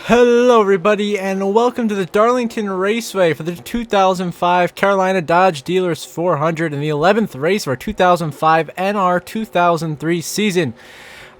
Hello everybody and welcome to the Darlington Raceway for the 2005 Carolina Dodge Dealers 400 and the 11th race of our 2005 NR2003 season.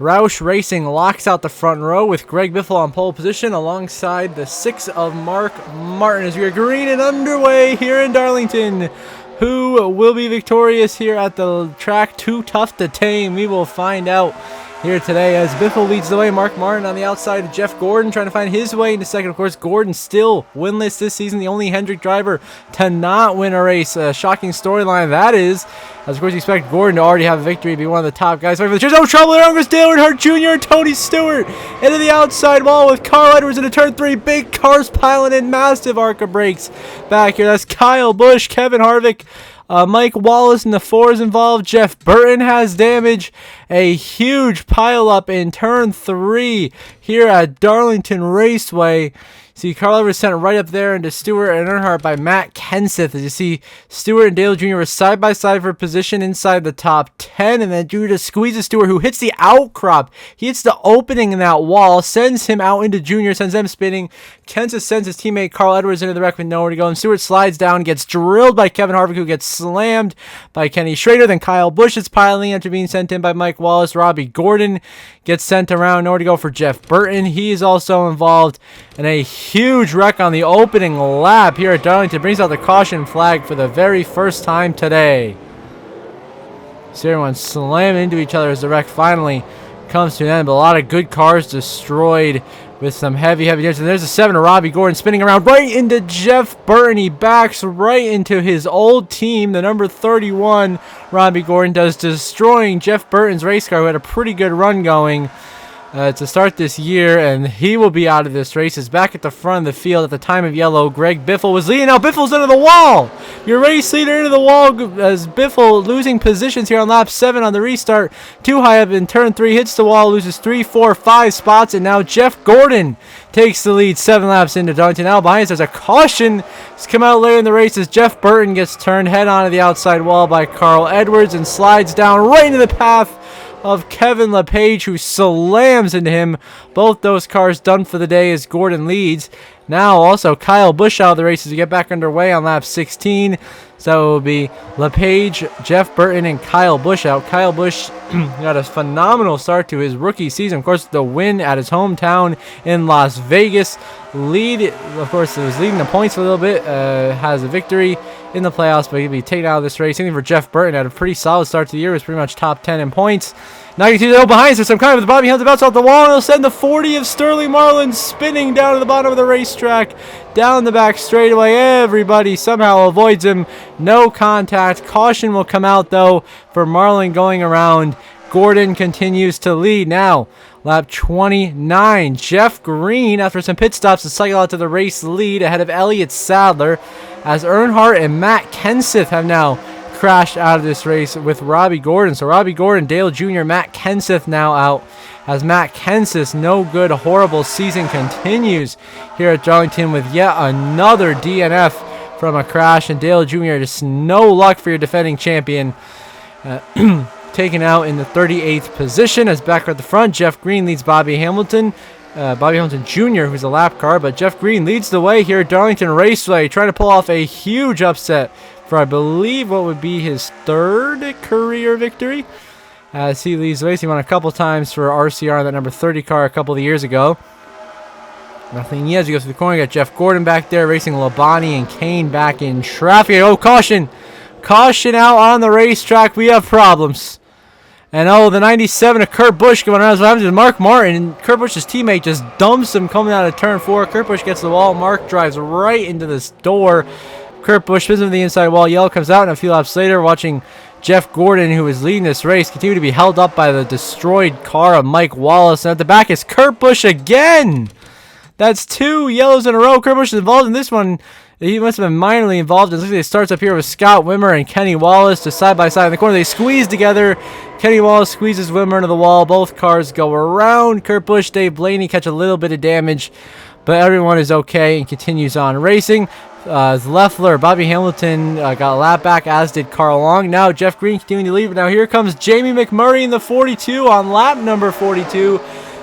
Roush Racing locks out the front row with Greg Biffle on pole position alongside the 6 of Mark Martin as we are green and underway here in Darlington. Who will be victorious here at the track? Too tough to tame. We will find out here today as Biffle leads the way. Mark Martin on the outside of Jeff Gordon trying to find his way into second. Of course, Gordon still winless this season, the only Hendrick driver to not win a race. A shocking storyline that is, as of course you expect Gordon to already have a victory, be one of the top guys. There's no trouble there. There's Dale Earnhardt Jr. and Tony Stewart into the outside wall with Carl Edwards into turn 3. Big cars piling in, massive arc of brakes back here. That's Kyle Busch, Kevin Harvick, Mike Wallace in the 4s involved. Jeff Burton has damage. A huge pileup in turn 3 here at Darlington Raceway. See, Carl Edwards sent right up there into Stewart and Earnhardt by Matt Kenseth. As you see, Stewart and Dale Jr. were side by side for position inside the top 10, and then Jr. just squeezes Stewart, who hits the outcrop. He hits the opening in that wall, sends him out into Jr., sends them spinning. Kenseth sends his teammate Carl Edwards into the wreck with nowhere to go, and Stewart slides down, gets drilled by Kevin Harvick, who gets slammed by Kenny Schrader. Then Kyle Busch is piling after being sent in by Mike Wallace. Robbie Gordon gets sent around, nowhere to go for Jeff Burton. He is also involved in a huge wreck on the opening lap here at Darlington. Brings out the caution flag for the very first time today. See everyone slam into each other as the wreck finally comes to an end. But a lot of good cars destroyed with some heavy damage. And there's a 7 of Robbie Gordon spinning around right into Jeff Burton. He backs right into his old team, the number 31. Robbie Gordon does, destroying Jeff Burton's race car, who had a pretty good run going to start this year, and he will be out of this race. Is back at the front of the field at the time of yellow. Greg Biffle was leading. Now Biffle's into the wall. Your race leader into the wall as Biffle losing positions here on lap 7 on the restart. Too high up in turn 3, hits the wall, loses 3, 4, 5 spots, and now Jeff Gordon takes the lead 7 laps into Darlington. Now behind us, there's a caution. It's come out later in the race as Jeff Burton gets turned head on to the outside wall by Carl Edwards and slides down right into the path of Kevin LePage, who slams into him. Both those cars done for the day as Gordon leads. Now also Kyle Busch out of the races to get back underway on lap 16. So it will be LePage, Jeff Burton, and Kyle Busch out. Kyle Busch got a phenomenal start to his rookie season. Of course, the win at his hometown in Las Vegas. Of course, it was leading the points for a little bit. Has a victory in the playoffs, but he'll be taken out of this race. Same thing for Jeff Burton. Had a pretty solid start to the year. Was pretty much top 10 in points. Now you can see the behind us. Some kind of Bobby Hamilton bounce off the wall, and he'll send the 40 of Sterling Marlin spinning down to the bottom of the racetrack, down the back straightaway. Everybody somehow avoids him. No contact. Caution will come out though for Marlin going around. Gordon continues to lead now. Lap 29. Jeff Green, after some pit stops, to cycle out to the race lead ahead of Elliott Sadler, as Earnhardt and Matt Kenseth have now crashed out of this race with Robbie Gordon. So Robbie Gordon, Dale Jr., Matt Kenseth now out, as Matt Kenseth's no good, horrible season continues here at Darlington with yet another DNF from a crash. And Dale Jr., just no luck for your defending champion. Taken out in the 38th position, as back at the front, Jeff Green leads Bobby Hamilton Jr., who's a lap car, but Jeff Green leads the way here at Darlington Raceway, trying to pull off a huge upset for, I believe, what would be his 3rd career victory. As he leads the race, he won a couple times for RCR on that number 30 car a couple of years ago. Nothing yet as he goes through the corner. You got Jeff Gordon back there racing Labonte and Kane back in traffic. Oh, caution! Caution out on the racetrack. We have problems. And the 97 of Kurt Busch going around. What happens to Mark Martin, and Kurt Busch's teammate just dumps him coming out of turn 4. Kurt Busch gets the wall. Mark drives right into this door. Kurt Busch spins him to the inside wall. Yellow comes out, and a few laps later, watching Jeff Gordon, who is leading this race, continue to be held up by the destroyed car of Mike Wallace. And at the back is Kurt Busch again. That's 2 yellows in a row. Kurt Busch is involved in this one. He must have been minorly involved. It looks like it starts up here with Scott Wimmer and Kenny Wallace just side by side in the corner. They squeeze together. Kenny Wallace squeezes Wimmer into the wall. Both cars go around. Kurt Busch, Dave Blaney catch a little bit of damage, but everyone is okay and continues on racing. Leffler, Bobby Hamilton got a lap back, as did Carl Long. Now Jeff Green continuing to lead. But now here comes Jamie McMurray in the 42 on lap number 42.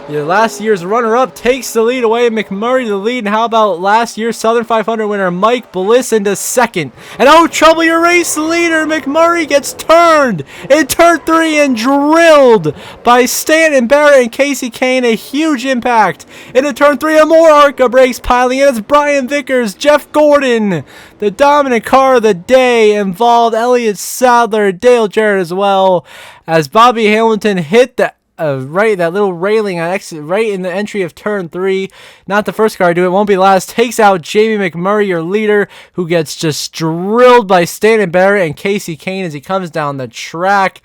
Last year's runner-up takes the lead away. McMurray to the lead. And how about last year's Southern 500 winner Mike Bliss into second? And oh, trouble, your race leader McMurray gets turned in turn 3 and drilled by Stanton Barrett and Casey Kane. A huge impact into turn 3. And more ARCA brakes piling in. It's Brian Vickers, Jeff Gordon, the dominant car of the day, involved Elliott Sadler, Dale Jarrett as well, as Bobby Hamilton hit that little railing on exit right in the entry of turn 3. Not the first car to do it, won't be last. Takes out Jamie McMurray, your leader, who gets just drilled by Stanton Barrett and Casey Kane as he comes down the track,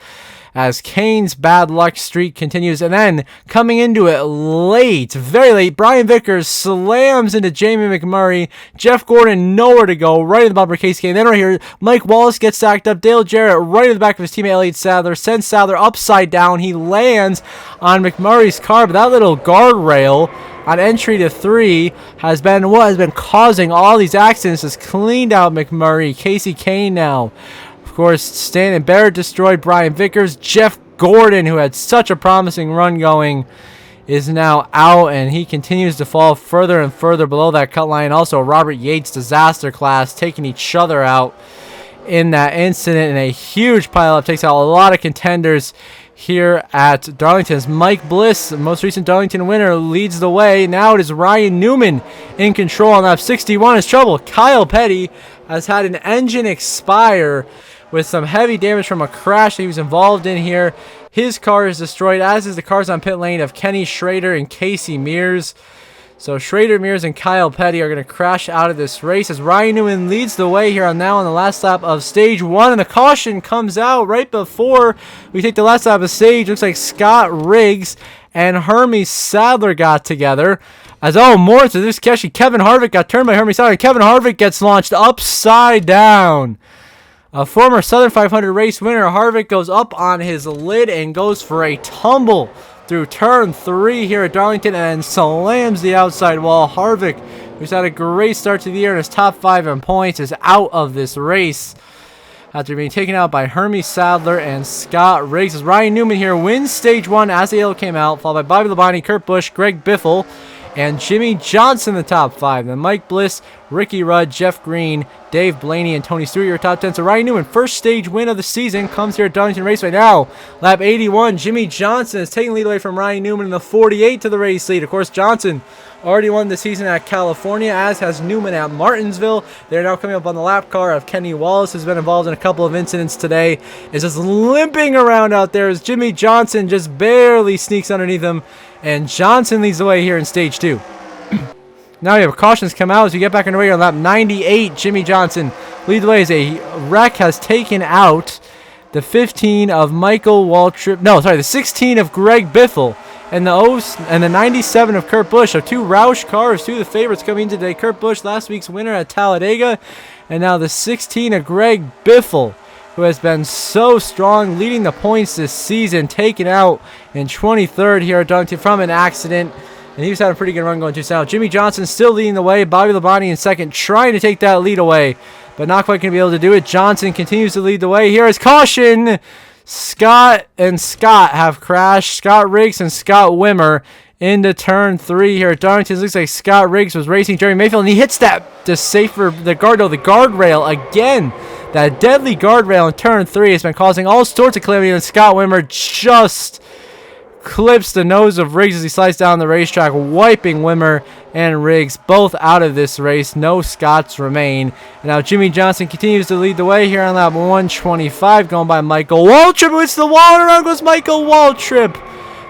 as Kane's bad luck streak continues. And then coming into it late, very late, Brian Vickers slams into Jamie McMurray. Jeff Gordon nowhere to go, right in the bumper, Casey Kane. Then right here, Mike Wallace gets stacked up. Dale Jarrett right in the back of his teammate Elliott Sadler, sends Sadler upside down. He lands on McMurray's car, but that little guardrail on entry to 3 has been what has been causing all these accidents. Has cleaned out McMurray. Casey Kane now. Of course, Stanton Barrett destroyed Brian Vickers. Jeff Gordon, who had such a promising run going, is now out, and he continues to fall further and further below that cut line. Also, Robert Yates disaster class taking each other out in that incident, and a huge pileup takes out a lot of contenders here at Darlington's. Mike Bliss, the most recent Darlington winner, leads the way. Now it is Ryan Newman in control on lap 61. Is trouble. Kyle Petty has had an engine expire with some heavy damage from a crash that he was involved in here. His car is destroyed, as is the cars on pit lane of Kenny Schrader and Casey Mears. So Schrader, Mears, and Kyle Petty are going to crash out of this race as Ryan Newman leads the way here on the last lap of stage 1. And the caution comes out right before we take the last lap of stage. Looks like Scott Riggs and Hermes Sadler got together. As more to this, actually Kevin Harvick got turned by Hermes Sadler. Kevin Harvick gets launched upside down. A former Southern 500 race winner, Harvick goes up on his lid and goes for a tumble through turn 3 here at Darlington and slams the outside wall. Harvick, who's had a great start to the year and is top 5 in points, is out of this race after being taken out by Hermes Sadler and Scott Riggs. As Ryan Newman here wins stage 1 as the yellow came out, followed by Bobby Labonte, Kurt Busch, Greg Biffle, and Jimmy Johnson in the top 5. Then Mike Bliss, Ricky Rudd, Jeff Green, Dave Blaney, and Tony Stewart, your top 10. So Ryan Newman, first stage win of the season, comes here at Darlington Raceway. Now, lap 81, Jimmy Johnson is taking lead away from Ryan Newman in the 48 to the race lead. Of course, Johnson already won the season at California, as has Newman at Martinsville. They're now coming up on the lap car of Kenny Wallace, who's been involved in a couple of incidents today. Is just limping around out there as Jimmy Johnson just barely sneaks underneath him. And Johnson leads the way here in stage 2. Now we have cautions come out as we get back underway on lap 98. Jimmy Johnson leads the way as a wreck has taken out the 15 of Michael Waltrip. No, sorry, the 16 of Greg Biffle and the 97 of Kurt Busch. So 2 Roush cars, 2 of the favorites coming in today. Kurt Busch, last week's winner at Talladega, and now the 16 of Greg Biffle, who has been so strong, leading the points this season, taken out in 23rd here at Darlington from an accident. And he was having a pretty good run going to south. Jimmy Johnson still leading the way. Bobby Labonte in second, trying to take that lead away, but not quite going to be able to do it. Johnson continues to lead the way. Here is caution. Scott and Scott have crashed. Scott Riggs and Scott Wimmer into turn 3 here at Darlington. It looks like Scott Riggs was racing Jerry Mayfield, and he hits the guardrail again. That deadly guardrail in turn 3 has been causing all sorts of calamity, and Scott Wimmer just clips the nose of Riggs as he slides down the racetrack, wiping Wimmer and Riggs both out of this race. No Scots remain. And now Jimmy Johnson continues to lead the way here on lap 125, going by Michael Waltrip. It's the wall, and around goes Michael Waltrip.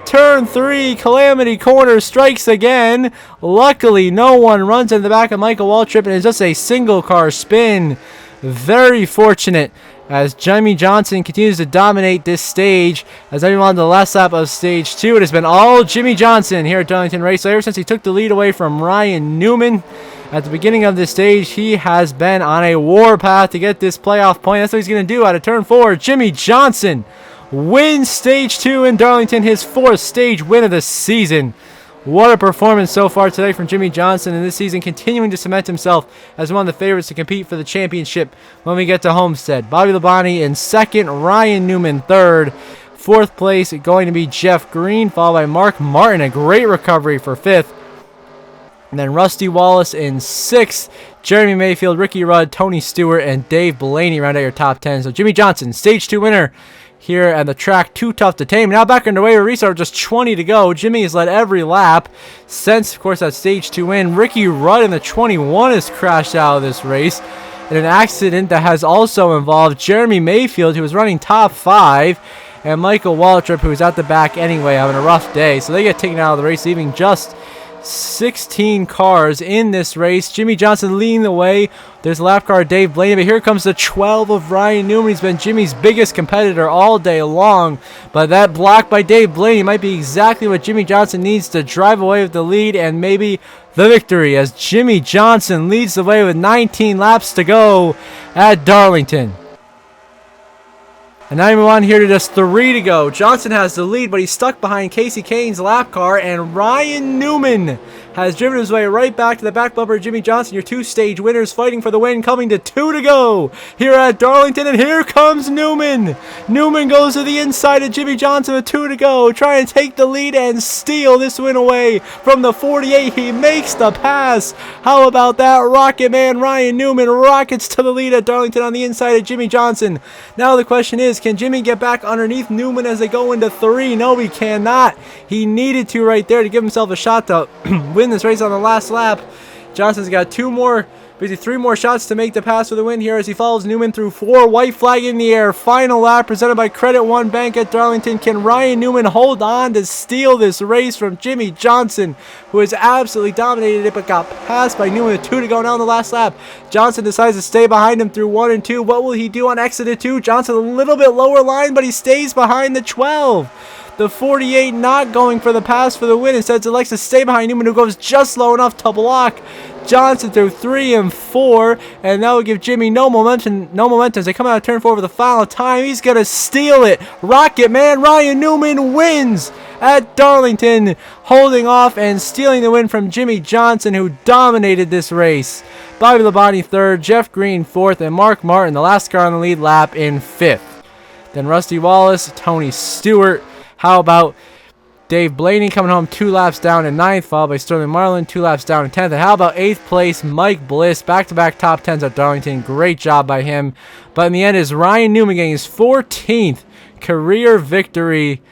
Turn 3, Calamity Corner strikes again. Luckily, no one runs in the back of Michael Waltrip, and it's just a single car spin. Very fortunate as Jimmy Johnson continues to dominate this stage. As everyone on the last lap of stage 2, it has been all Jimmy Johnson here at Darlington Raceway. Ever since he took the lead away from Ryan Newman at the beginning of this stage, he has been on a warpath to get this playoff point. That's what he's going to do out of turn 4. Jimmy Johnson wins stage 2 in Darlington, his 4th stage win of the season. What a performance so far today from Jimmy Johnson, and this season continuing to cement himself as one of the favorites to compete for the championship when we get to Homestead. Bobby Labonte in second, Ryan Newman third, 4th place going to be Jeff Green, followed by Mark Martin. A great recovery for 5th. And then Rusty Wallace in 6th. Jeremy Mayfield, Ricky Rudd, Tony Stewart, and Dave Blaney round out your top 10. So Jimmie Johnson, Stage 2 winner here at the track. Too tough to tame. Now back underway with restart, just 20 to go. Jimmy has led every lap since, of course, that Stage 2 win. Ricky Rudd in the 21 has crashed out of this race in an accident that has also involved Jeremy Mayfield, who was running top 5, and Michael Waltrip, who was at the back anyway, having a rough day. So they get taken out of the race, leaving just 16 cars in this race. Jimmie Johnson leading the way. There's lap car Dave Blaney, but here comes the 12 of Ryan Newman. He's been Jimmy's biggest competitor all day long, but that block by Dave Blaney might be exactly what Jimmie Johnson needs to drive away with the lead and maybe the victory, as Jimmie Johnson leads the way with 19 laps to go at Darlington. And now we move on here to just 3 to go. Johnson has the lead, but he's stuck behind Casey Kane's lap car, and Ryan Newman has driven his way right back to the back bumper of Jimmie Johnson. Your 2-stage winners fighting for the win, coming to 2 to go here at Darlington, and here comes Newman. Newman goes to the inside of Jimmie Johnson with 2 to go, trying to take the lead and steal this win away from the 48. He makes the pass. How about that? Rocket Man Ryan Newman rockets to the lead at Darlington on the inside of Jimmie Johnson. Now the question is, can Jimmy get back underneath Newman as they go into 3? No, he cannot. He needed to right there to give himself a shot to win this race on the last lap. Johnson's got 3 more shots to make the pass for the win here as he follows Newman through 4. White flag in the air. Final lap presented by Credit One Bank at Darlington. Can Ryan Newman hold on to steal this race from Jimmie Johnson, who has absolutely dominated it but got passed by Newman with 2 to go now in the last lap? Johnson decides to stay behind him through 1 and 2. What will he do on exit at 2? Johnson a little bit lower line, but he stays behind the 12. The 48 not going for the pass for the win. Instead, selects to stay behind Newman, who goes just low enough to block Johnson through 3 and 4, and that will give Jimmy no momentum as they come out of turn 4 for the final time. He's going to steal it. Rocket Man Ryan Newman wins at Darlington, holding off and stealing the win from Jimmie Johnson, who dominated this race. Bobby Labonte 3rd, Jeff Green 4th, and Mark Martin, the last car on the lead lap, in 5th. Then Rusty Wallace, Tony Stewart. How about Dave Blaney coming home 2 laps down in 9th, followed by Sterling Marlin 2 laps down in 10th. And how about 8th place Mike Bliss, back-to-back top 10s at Darlington. Great job by him. But in the end, is Ryan Newman getting his 14th career victory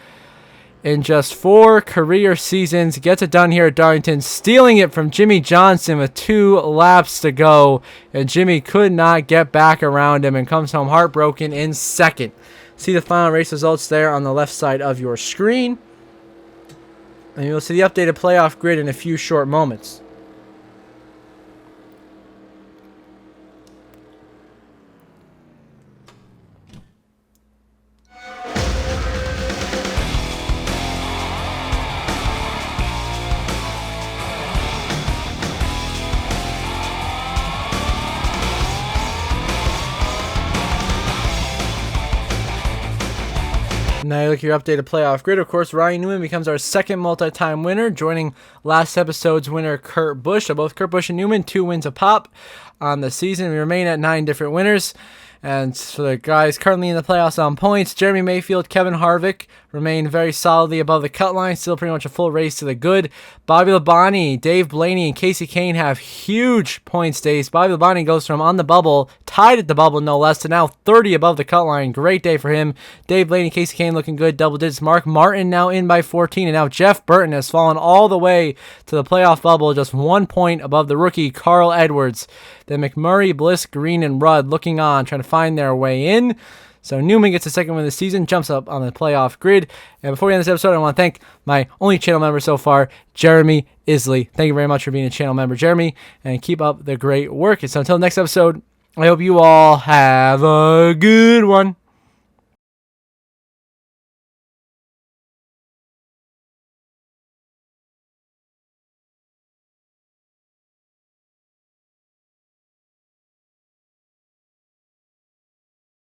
in just 4 career seasons. Gets it done here at Darlington, stealing it from Jimmie Johnson with 2 laps to go. And Jimmy could not get back around him and comes home heartbroken in 2nd. See the final race results there on the left side of your screen. And you'll see the updated playoff grid in a few short moments. Now you look at your updated playoff grid. Of course, Ryan Newman becomes our 2nd multi-time winner, joining last episode's winner, Kurt Busch. So both Kurt Busch and Newman, 2 wins a pop on the season. We remain at 9 different winners. And for the guys currently in the playoffs on points, Jeremy Mayfield, Kevin Harvick remain very solidly above the cut line. Still pretty much a full race to the good. Bobby Labonte, Dave Blaney, and Casey Kane have huge points days. Bobby Labonte goes from on the bubble, tied at the bubble no less, to now 30 above the cut line. Great day for him. Dave Blaney, Casey Kane looking good, double digits. Mark Martin now in by 14, and now Jeff Burton has fallen all the way to the playoff bubble, just 1 point above the rookie Carl Edwards. Then McMurray, Bliss, Green, and Rudd looking on, trying to find their way in. So Newman gets the 2nd win of the season, jumps up on the playoff grid. And before we end this episode, I want to thank my only channel member so far, Jeremy Isley. Thank you very much for being a channel member, Jeremy, and keep up the great work. So until next episode, I hope you all have a good one.